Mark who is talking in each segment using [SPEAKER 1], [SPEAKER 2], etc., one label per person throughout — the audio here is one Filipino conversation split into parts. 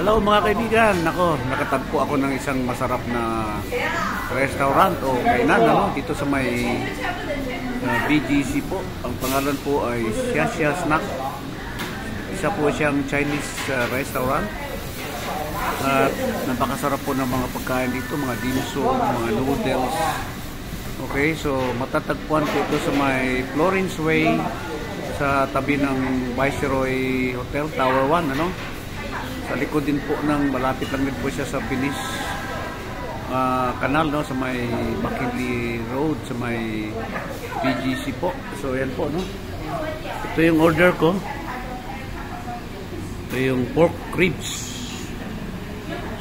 [SPEAKER 1] Hello mga kaibigan, nakatagpo ako ng isang masarap na restaurant o kainan dito sa may BGC po. Ang pangalan po ay Xia Snack. Isa po siyang Chinese restaurant. At napakasarap po ng mga pagkain dito, mga dim sum, mga noodles. Okay, so matatagpuan po ito sa may Florence Way sa tabi ng Viceroy Hotel, Tower 1, Sa likod din po ng, malapit lang din po siya sa Venice Canal, sa may McKinley Road, sa may BGC po. So yan po, Ito yung order ko. Ito yung pork ribs.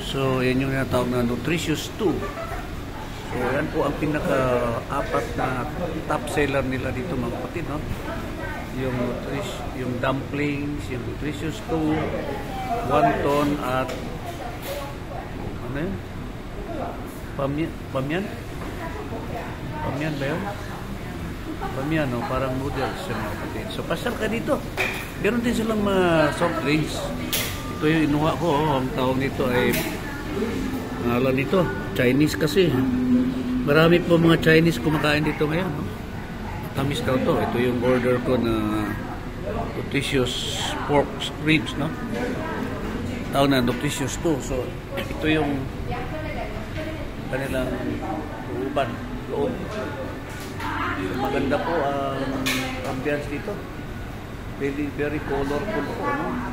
[SPEAKER 1] So yan yung natawag na nutritious 2. So yan po ang pinaka-apat na top seller nila dito mga kapatid, Yung dumplings, yung nutritious 2, wonton at ano yun? Pamyan? Pamyan ba yun? Pamyan, parang noodles yung mga kapatid. So pasal ka dito. Meron din silang mga soft drinks. Ito yung inuha ko, ang tawag nito ay ngalan nito, Chinese kasi. Marami po mga Chinese kumakain dito ngayon, Tamis daw to. Ito yung order ko na nutritious pork ribs, Tawag na nutritious 2. So ito yung kanilang loob. So, maganda po ang ambience dito. Very colorful po,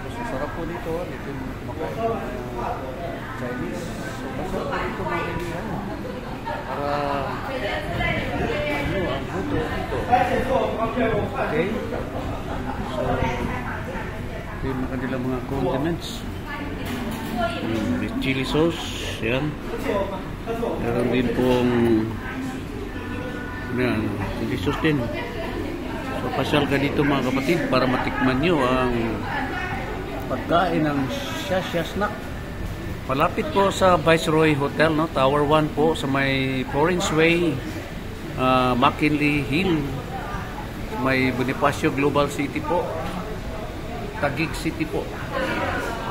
[SPEAKER 1] So sarap po dito. Ito yung kumakain Chinese. So masarap po dito mga kaibigan. Para ang buto dito. Okay? So ito yung kanilang mga condiments. May chili sauce. Yan. Meron din pong chili sauce din. So pasyal ka dito mga kapatid para matikman nyo ang pagkain ng Xia Snack. Malapit po sa Viceroy Hotel, Tower 1 po sa may Florence Way, McKinley Hill, may Bonifacio Global City po, Taguig City po.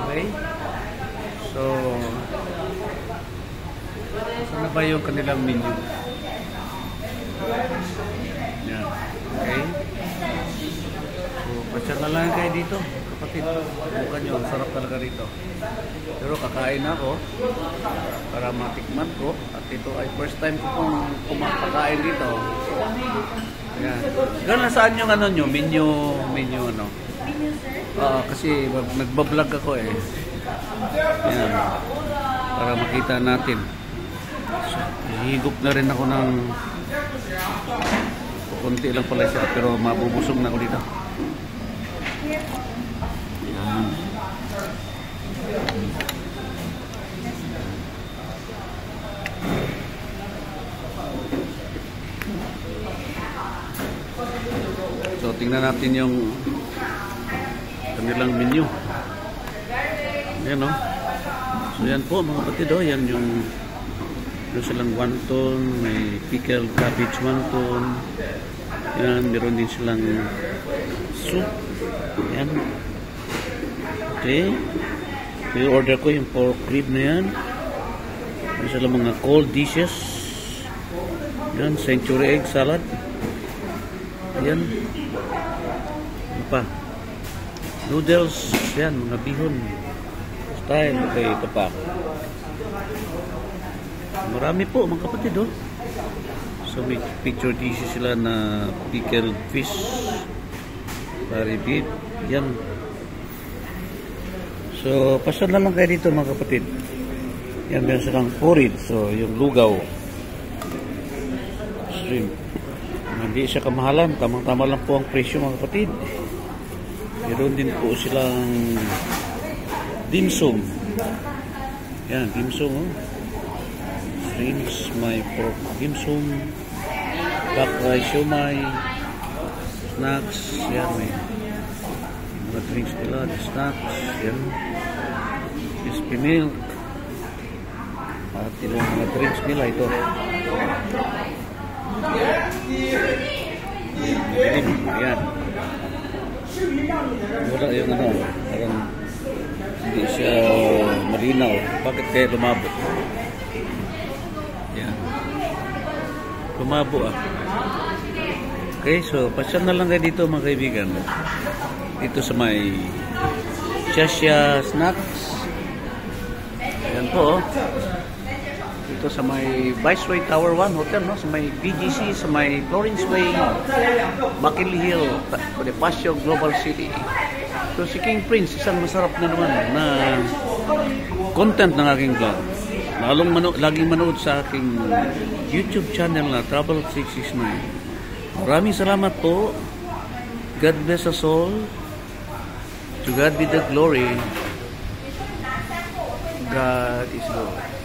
[SPEAKER 1] Okay? So saan na ba yung kanilang menu? Yan. Okay? So pasyal na lang kayo dito kapatid. Bukan nyo, sarap talaga rito. Pero kakain ako para matikman ko. At ito ay first time ko pong kumakain dito. Ayan. Gano'n saan yung nyo? Menu Menu, sir? Kasi nagbablog ako Ayan. Para makita natin. So, hihigop na rin ako ng kunti lang pala siya. Pero mabubusog na ako dito. Ayan. So tingnan natin yung kanilang menu. Ayan, So yan po mga kapatid, yan yung silang wonton, may pickled cabbage wonton. Yan, meron din silang soup. Yan. Okay. So yung order ko yung pork rib na yan. Meron silang mga cold dishes. Yan, century egg salad. Yan. Ano pa? Noodles. Yan, mga bihon style. Okay, ito pa. Marami po mga kapatid, So may picture dishes sila na pickled fish, curry beef. Yan. So pasal na lang kayo dito mga kapatid. Yan, meron silang porridge. So yung lugaw, shrimp. Hindi siya kamahalan, tamang-tama lang po ang presyo mga kapatid. Meron din po silang dim sum. Yan, dim sum, shrimps, may pork dim sum, black rice siomai, snacks. Yan, may mga drinks nila, snacks. Yan, crispy milk. At yung mga drinks nila ito. Ayan. Wala yung parang hindi siya malinaw. Bakit kaya lumabo? Yan. Lumabo ah. Okay, so pasyan na lang kayo dito mga kaibigan. Dito sa may Cheshire Snacks. Ayan po oh. Dito sa may Viceroy Tower 1 Hotel, no? Sa may BGC, sa may Florence Way, Buckley Hill, Bonifacio Global City. So si King Prince, isang masarap na naman na content ng aking vlog. Laging manood sa aking YouTube channel na Travel 669. Maraming salamat po. God bless us all. To God be the glory. God is Lord.